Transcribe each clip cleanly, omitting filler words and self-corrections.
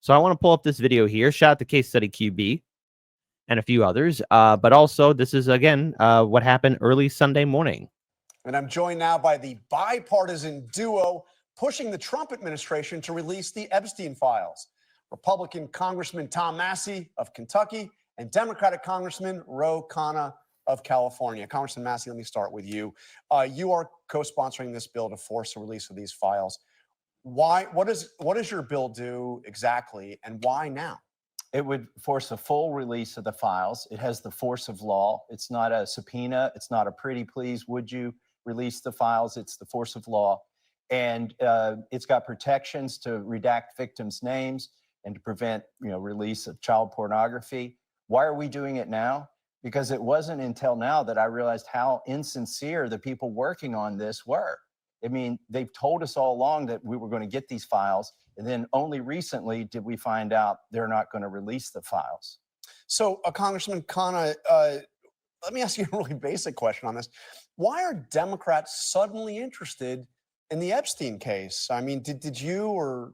So I want to pull up this video here. Shout out to Case Study QB and a few others. But also, this is, again, what happened early Sunday morning. And I'm joined now by the bipartisan duo pushing the Trump administration to release the Epstein files. Republican Congressman Tom Massie of Kentucky and Democratic Congressman Ro Khanna of California. Congressman Massie, let me start with you. You are co-sponsoring this bill to force the release of these files. Why? What does your bill do exactly, and why now? It would force a full release of the files. It has the force of law. It's not a subpoena. It's not a pretty please, would you release the files? It's the force of law. And it's got protections to redact victims' names and to prevent, release of child pornography. Why are we doing it now? Because it wasn't until now that I realized how insincere the people working on this were. I mean, they've told us all along that we were going to get these files, and then only recently did we find out they're not going to release the files. So, Congressman Khanna, let me ask you a really basic question on this. Why are Democrats suddenly interested in the Epstein case? I mean, did you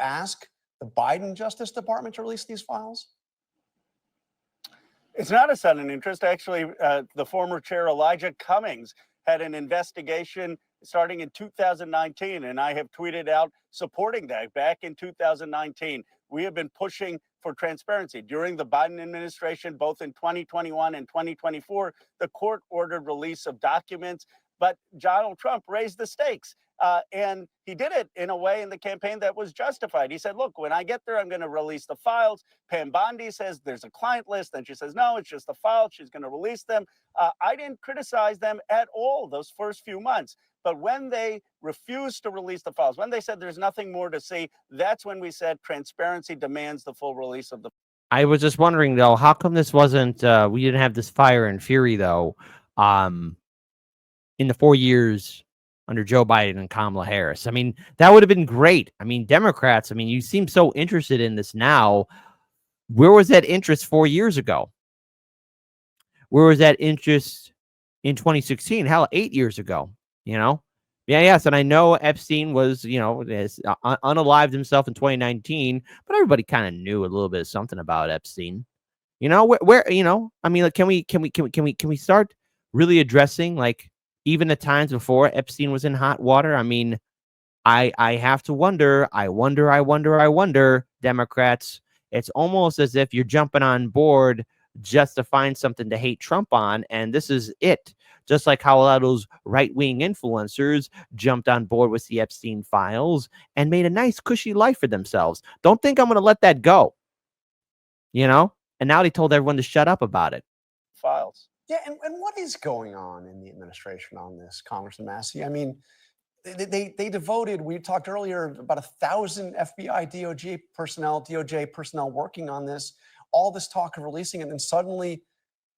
ask the Biden Justice Department to release these files? It's not a sudden interest. Actually, the former chair, Elijah Cummings, had an investigation starting in 2019, and I have tweeted out supporting that back in 2019. We have been pushing for transparency. During the Biden administration, both in 2021 and 2024, the court ordered release of documents, but Donald Trump raised the stakes. And he did it in a way in the campaign that was justified. He said, look, when I get there, I'm going to release the files. Pam Bondi says there's a client list. Then she says, no, it's just the files. She's going to release them. I didn't criticize them at all those first few months. But when they refused to release the files, when they said there's nothing more to see, that's when we said transparency demands the full release of the. I was just wondering, though, how come this wasn't, we didn't have this fire and fury, though, in the 4 years under Joe Biden and Kamala Harris? I mean, that would have been great. I mean, Democrats, I mean, you seem so interested in this now. Where was that interest 4 years ago? Where was that interest in 2016? Hell, 8 years ago, Yes, and I know Epstein was, has unalived himself in 2019, but everybody kind of knew a little bit of something about Epstein. Where I mean, like, can we start really addressing, like, even the times before Epstein was in hot water? I mean, I have to wonder, I wonder, Democrats, it's almost as if you're jumping on board just to find something to hate Trump on, and this is it. Just like how a lot of those right-wing influencers jumped on board with the Epstein files and made a nice, cushy life for themselves. Don't think I'm going to let that go. And now they told everyone to shut up about it. Files. Yeah, and what is going on in the administration on this, Congressman Massie? I mean, they devoted, we talked earlier, about 1,000 FBI, DOJ personnel working on this, all this talk of releasing it, and then suddenly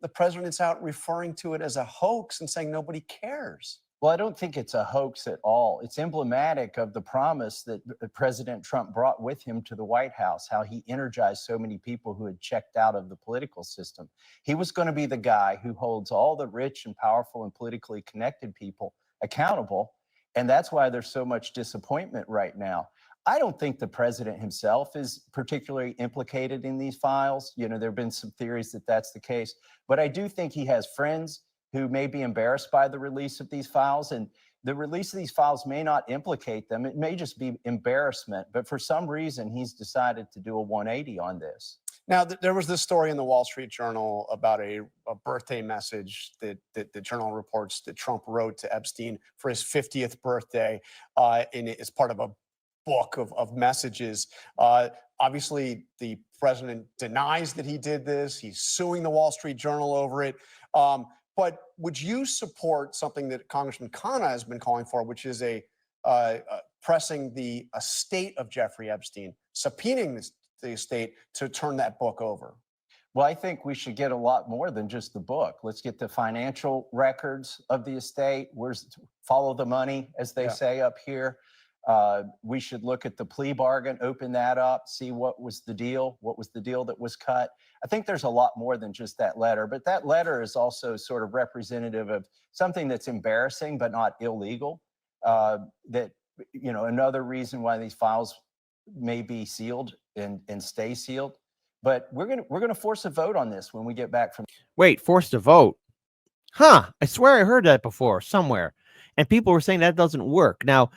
the president's out referring to it as a hoax and saying nobody cares. Well, I don't think it's a hoax at all. It's emblematic of the promise that President Trump brought with him to the White House, how he energized so many people who had checked out of the political system. He was going to be the guy who holds all the rich and powerful and politically connected people accountable. And that's why there's so much disappointment right now. I don't think the president himself is particularly implicated in these files. There have been some theories that that's the case, but I do think he has friends who may be embarrassed by the release of these files, and the release of these files may not implicate them. It may just be embarrassment, but for some reason, he's decided to do a 180 on this. Now, there was this story in the Wall Street Journal about a birthday message that the journal reports that Trump wrote to Epstein for his 50th birthday, and it's part of a book of messages. Obviously, the president denies that he did this. He's suing the Wall Street Journal over it. But would you support something that Congressman Khanna has been calling for, which is pressing the estate of Jeffrey Epstein, subpoenaing the estate to turn that book over? Well, I think we should get a lot more than just the book. Let's get the financial records of the estate. Follow the money, as they say up here. We should look at the plea bargain, open that up, see what was the deal that was cut. I think there's a lot more than just that letter, but that letter is also sort of representative of something that's embarrassing but not illegal. Another reason why these files may be sealed and stay sealed. But we're gonna force a vote on this when we get back from. Wait, forced to vote? Huh? I swear I heard that before somewhere, and people were saying that doesn't work. Now,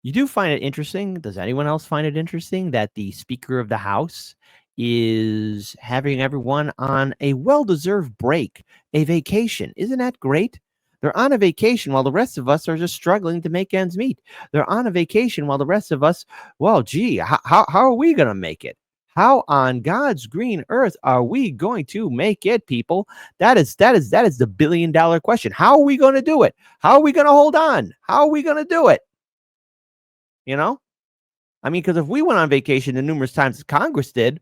you do find it interesting. Does anyone else find it interesting that the Speaker of the House is having everyone on a well-deserved break, a vacation? Isn't that great? They're on a vacation while the rest of us are just struggling to make ends meet. They're on a vacation while the rest of us, well, gee, how are we going to make it? How on God's green earth are we going to make it, people? That is the billion-dollar question. How are we going to do it? How are we going to hold on? How are we going to do it? You know, I mean, because if we went on vacation the numerous times that Congress did,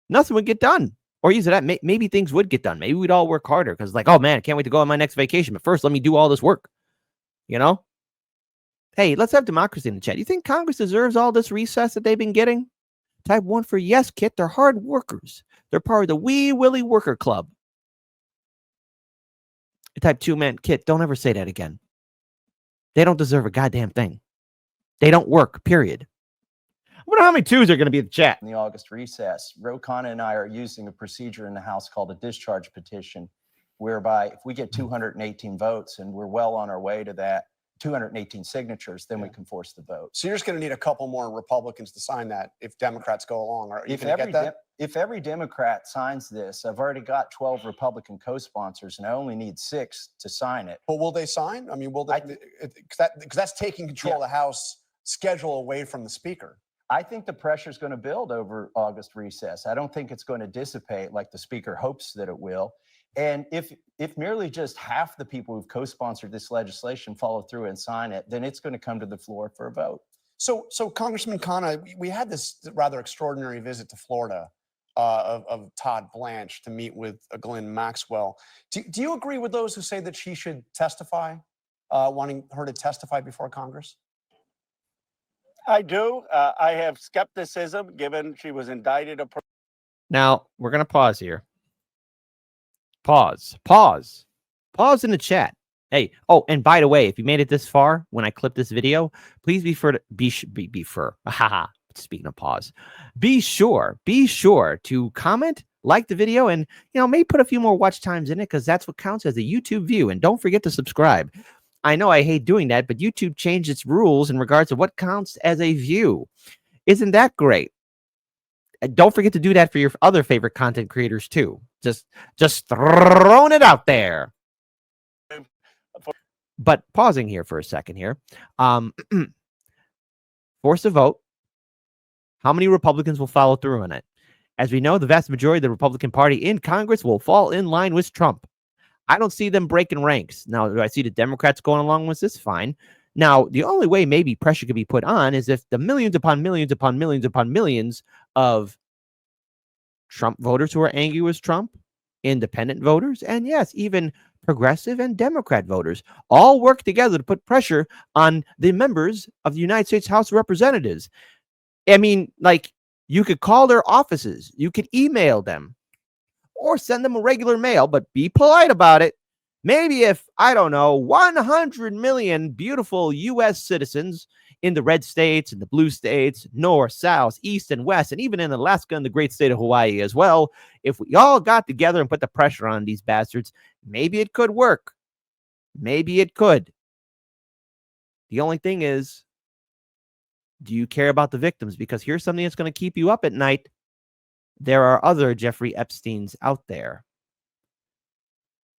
nothing would get done. Or use that, maybe things would get done. Maybe we'd all work harder because, like, oh man, I can't wait to go on my next vacation. But first, let me do all this work. You know, hey, let's have democracy in the chat. You think Congress deserves all this recess that they've been getting? Type 1 for yes, Kit. They're hard workers. They're part of the Wee Willie Worker Club. Type 2, man, Kit, don't ever say that again. They don't deserve a goddamn thing. They don't work, period. I wonder how many twos are going to be in the chat. In the August recess, Ro Khanna and I are using a procedure in the House called a discharge petition, whereby if we get 218 votes, and we're well on our way to that, 218 signatures, then we can force the vote. So you're just going to need a couple more Republicans to sign that if Democrats go along. Are you going to get that? If every Democrat signs this, I've already got 12 Republican co-sponsors, and I only need 6 to sign it. But will they sign? I mean, will they? Because that's taking control of the House schedule away from the Speaker. I think the pressure is going to build over August recess. I don't think it's going to dissipate like the Speaker hopes that it will. And if merely just half the people who've co-sponsored this legislation follow through and sign it, then it's going to come to the floor for a vote. So Congressman Khanna, we had this rather extraordinary visit to Florida of Todd Blanche to meet with Ghislaine Maxwell. Do you agree with those who say that she should testify, wanting her to testify before Congress? I do. I have skepticism given she was indicted. Now, we're going to pause here. Pause in the chat. Hey, oh, and by the way, if you made it this far when I clip this video, please be sure. Speaking of pause, be sure to comment, like the video, and maybe put a few more watch times in it because that's what counts as a YouTube view. And don't forget to subscribe. I know I hate doing that, but YouTube changed its rules in regards to what counts as a view. Isn't that great? And don't forget to do that for your other favorite content creators too. Just throwing it out there. But pausing here for a second here. Force a vote. How many Republicans will follow through on it? As we know, the vast majority of the Republican Party in Congress will fall in line with Trump. I don't see them breaking ranks. Now, do I see the Democrats going along with this? Fine. Now, the only way maybe pressure could be put on is if the millions upon millions upon millions upon millions of Trump voters who are angry with Trump, independent voters, and yes, even progressive and Democrat voters all work together to put pressure on the members of the United States House of Representatives. I mean, like, you could call their offices, you could email them, or send them a regular mail, but be polite about it. Maybe if, I don't know, 100 million beautiful U.S. citizens in the red states and the blue states, north, south, east, and west, and even in Alaska and the great state of Hawaii as well, if we all got together and put the pressure on these bastards, maybe it could work. Maybe it could. The only thing is, do you care about the victims? Because here's something that's going to keep you up at night. There are other Jeffrey Epsteins out there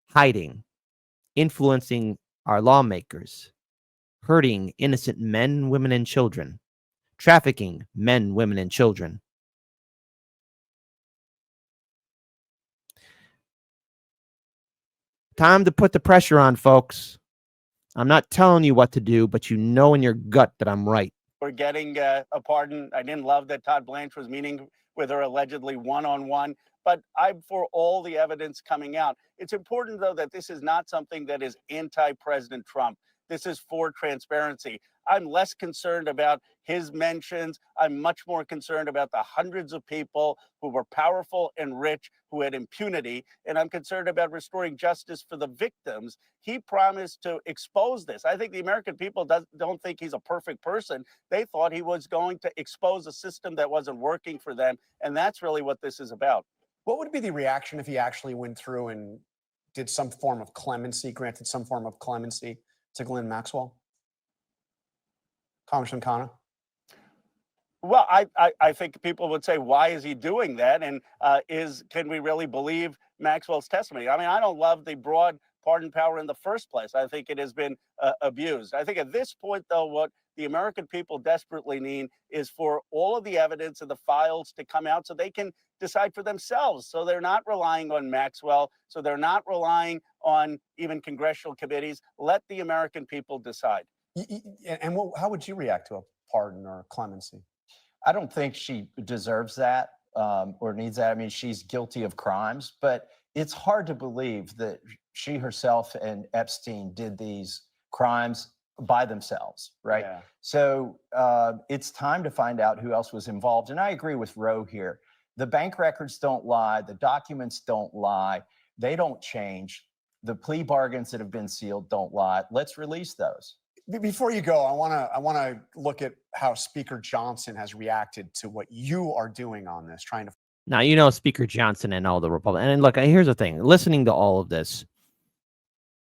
hiding, influencing our lawmakers, hurting innocent men, women, and children, trafficking men, women, and children. Time to put the pressure on, folks. I'm not telling you what to do, but you know in your gut that I'm right. We're getting a pardon. I didn't love that Todd Blanche was meeting with her allegedly one-on-one, but I'm for all the evidence coming out. It's important, though, that this is not something that is anti-President Trump. This is for transparency. I'm less concerned about his mentions. I'm much more concerned about the hundreds of people who were powerful and rich who had impunity. And I'm concerned about restoring justice for the victims. He promised to expose this. I think the American people don't think he's a perfect person. They thought he was going to expose a system that wasn't working for them. And that's really what this is about. What would be the reaction if he actually went through and did some form of clemency, granted some form of clemency to Ghislaine Maxwell? Congressman Khanna? Well, I think people would say, why is he doing that? And can we really believe Maxwell's testimony? I mean, I don't love the broad pardon power in the first place. I think it has been abused. I think at this point, though, what the American people desperately need is for all of the evidence and the files to come out so they can decide for themselves. So they're not relying on Maxwell. So they're not relying on even congressional committees. Let the American people decide. And how would you react to a pardon or clemency? I don't think she deserves that or needs that. I mean, she's guilty of crimes, but it's hard to believe that she herself and Epstein did these crimes by themselves, right? Yeah. So it's time to find out who else was involved. And I agree with Roe here. The bank records don't lie. The documents don't lie. They don't change. The plea bargains that have been sealed don't lie. Let's release those. Before you go, I want to look at how Speaker Johnson has reacted to what you are doing on this, trying to. Now, you know, Speaker Johnson and all the Republicans. And look, here's the thing. Listening to all of this,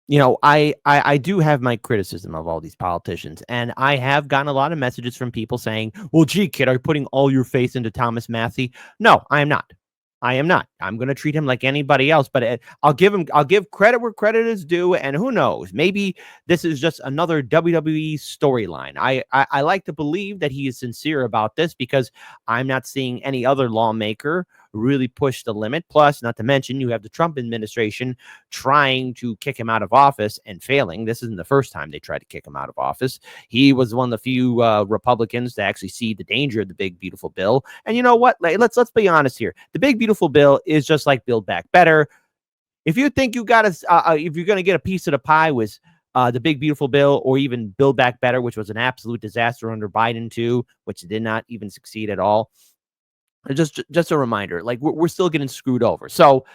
you know, I do have my criticism of all these politicians. And I have gotten a lot of messages from people saying, well, gee, kid, are you putting all your faith into Thomas Massie? No, I am not. I am not. I'm going to treat him like anybody else, but I'll give credit where credit is due. And who knows, maybe this is just another WWE storyline. I like to believe that he is sincere about this because I'm not seeing any other lawmaker really push the limit. Plus, not to mention, you have the Trump administration trying to kick him out of office and failing. This isn't the first time they tried to kick him out of office. He was one of the few Republicans to actually see the danger of the big, beautiful bill. And you know what? Let's be honest here. The big, beautiful bill is just like Build Back Better. If you think you got if you're going to get a piece of the pie with the big, beautiful bill, or even Build Back Better, which was an absolute disaster under Biden too, which did not even succeed at all. Just a reminder, like we're still getting screwed over. So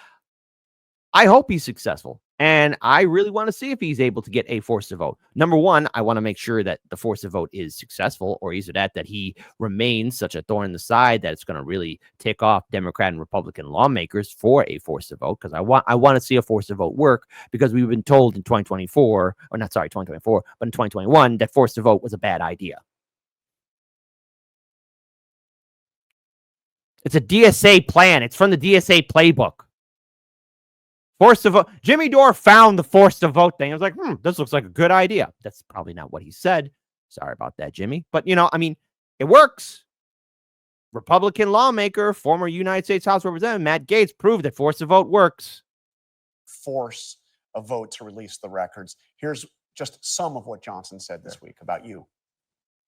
I hope he's successful. And I really want to see if he's able to get a force to vote. Number one, I want to make sure that the force to vote is successful, or either that he remains such a thorn in the side that it's going to really tick off Democrat and Republican lawmakers for a force to vote. Because I want to see a force to vote work, because we've been told in 2024, or not, sorry, 2024, but in 2021, that force to vote was a bad idea. It's a DSA plan. It's from the DSA playbook. Force to vote. Jimmy Dore found the force to vote thing. I was like, this looks like a good idea. That's probably not what he said. Sorry about that, Jimmy. But, you know, I mean, it works. Republican lawmaker, former United States House Representative Matt Gaetz proved that force to vote works. Force a vote to release the records. Here's just some of what Johnson said this week about you.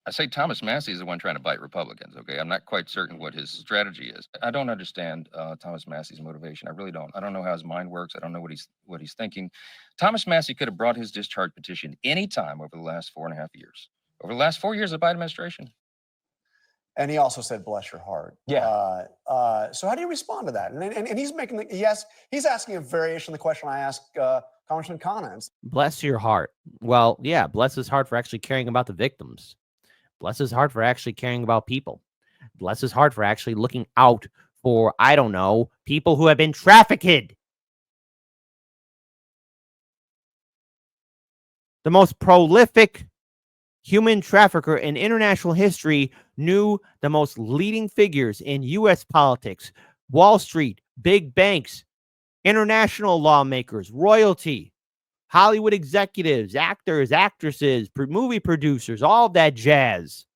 I say Thomas Massie is the one trying to bite Republicans, okay? I'm not quite certain what his strategy is. I don't understand Thomas Massie's motivation. I really don't. I don't know how his mind works. I don't know what he's thinking. Thomas Massie could have brought his discharge petition any time over the last 4.5 years. Over the last 4 years of the Biden administration. And he also said, bless your heart. Yeah. So how do you respond to that? And he's making he's asking a variation of the question I asked Congressman Khanna. Bless your heart. Well, yeah, bless his heart for actually caring about the victims. Bless his heart for actually caring about people. Bless his heart for actually looking out for, I don't know, people who have been trafficked. The most prolific human trafficker in international history knew the most leading figures in U.S. politics, Wall Street, big banks, international lawmakers, royalty, Hollywood executives, actors, actresses, movie producers, all that jazz.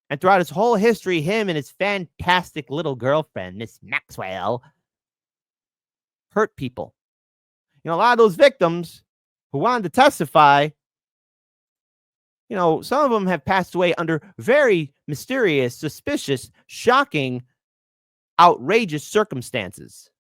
And throughout his whole history, him and his fantastic little girlfriend, Miss Maxwell, hurt people. You know, a lot of those victims who wanted to testify, you know, some of them have passed away under very mysterious, suspicious, shocking, outrageous circumstances.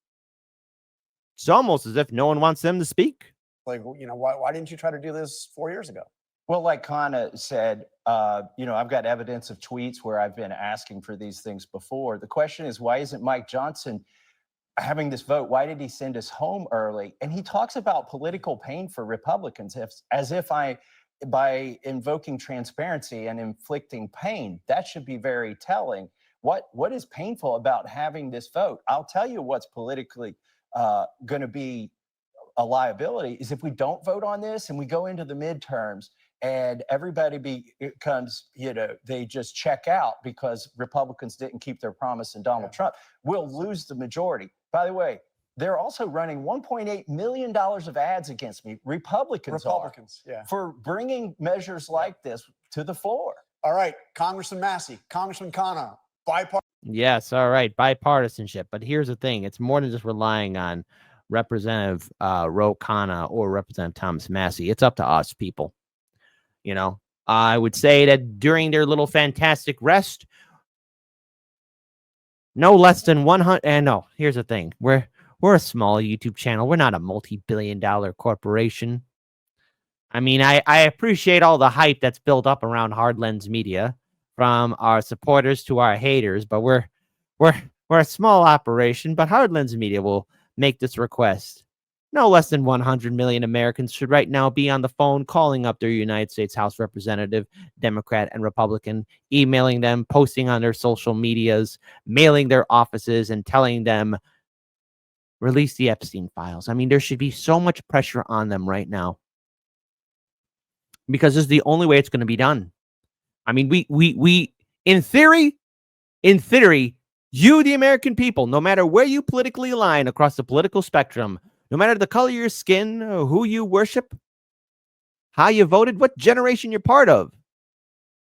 It's almost as if no one wants them to speak. Like, why didn't you try to do this 4 years ago? Well, like Khanna said, I've got evidence of tweets where I've been asking for these things before. The question is, why isn't Mike Johnson having this vote? Why did he send us home early? And he talks about political pain for Republicans as if by invoking transparency and inflicting pain, that should be very telling. What is painful about having this vote? I'll tell you what's politically going to be a liability is if we don't vote on this and we go into the midterms and everybody becomes, they just check out because Republicans didn't keep their promise and Donald Trump, we'll lose the majority. By the way, they're also running $1.8 million of ads against me. Republicans for bringing measures like this to the floor. All right, Congressman Massie, Congressman Khanna, bipartisan. Yes, all right, bipartisanship. But here's the thing: it's more than just relying on Representative Ro Khanna or Representative Thomas Massie. It's up to us, people. I would say that during their little fantastic rest, no less than 100. And no, here's the thing: we're a small YouTube channel. We're not a multi-billion-dollar corporation. I mean, I appreciate all the hype that's built up around Hard Lens Media, from our supporters to our haters, but we're a small operation. But Hard Lens Media will make this request. No less than 100 million Americans should right now be on the phone calling up their United States House representative, Democrat and Republican, emailing them, posting on their social medias, mailing their offices, and telling them, release the Epstein files. I mean, there should be so much pressure on them right now, because this is the only way it's going to be done. I mean, we in theory, you, the American people, no matter where you politically align across the political spectrum, no matter the color of your skin, who you worship, how you voted, what generation you're part of,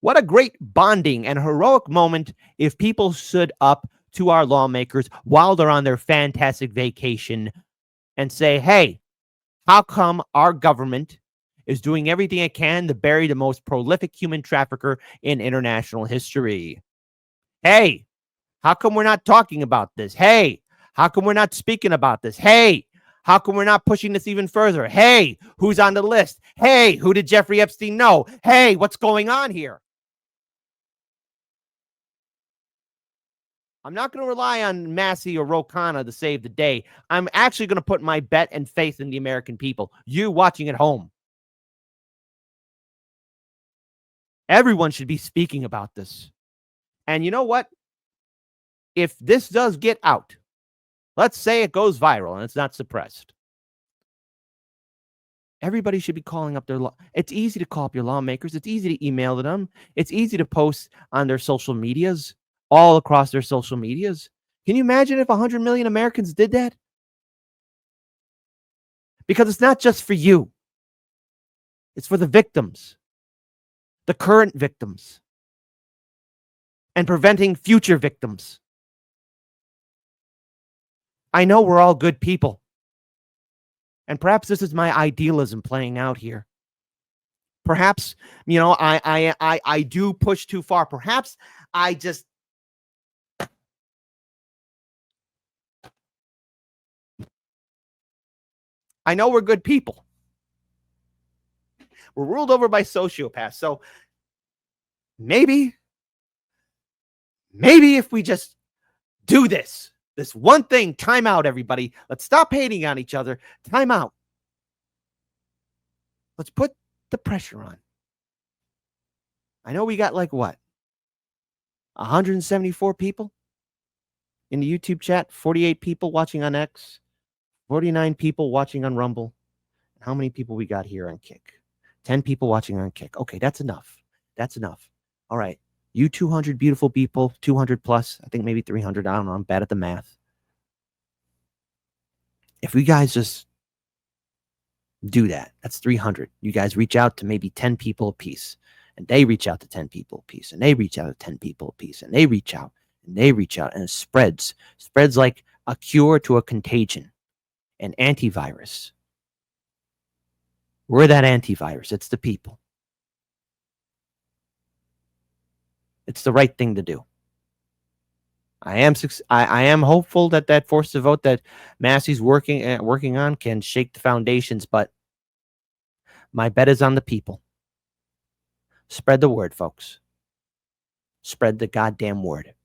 what a great bonding and heroic moment if people stood up to our lawmakers while they're on their fantastic vacation and say, hey, how come our government is doing everything it can to bury the most prolific human trafficker in international history? Hey, how come we're not talking about this? Hey, how come we're not speaking about this? Hey, how come we're not pushing this even further? Hey, who's on the list? Hey, who did Jeffrey Epstein know? Hey, what's going on here? I'm not going to rely on Massie or Ro Khanna to save the day. I'm actually going to put my bet and faith in the American people. You watching at home. Everyone should be speaking about this. And you know what? If this does get out, let's say it goes viral and it's not suppressed, everybody should be calling up their it's easy to call up your lawmakers. It's easy to email to them. It's easy to post on their social medias, all across their social medias. Can you imagine if 100 million Americans did that? Because it's not just for you. It's for the victims, the current victims, and preventing future victims. I know we're all good people. And perhaps this is my idealism playing out here. Perhaps, I do push too far. Perhaps I know we're good people. We're ruled over by sociopaths. So maybe if we just do this one thing, time out, everybody. Let's stop hating on each other. Time out. Let's put the pressure on. I know we got 174 people in the YouTube chat, 48 people watching on X, 49 people watching on Rumble. How many people we got here on Kick? 10 people watching on Kick. Okay, that's enough. That's enough. All right. You 200 beautiful people, 200 plus, I think maybe 300. I don't know. I'm bad at the math. If we guys just do that, that's 300. You guys reach out to maybe 10 people a piece, and they reach out to 10 people a piece, and they reach out to 10 people a piece, and they reach out, and they reach out, and it spreads like a cure to a contagion, an antivirus. We're that antivirus. It's the people. It's the right thing to do. I am hopeful that force to vote that Massie's working on can shake the foundations, but My bet is on the people. Spread the word, folks. Spread the goddamn word.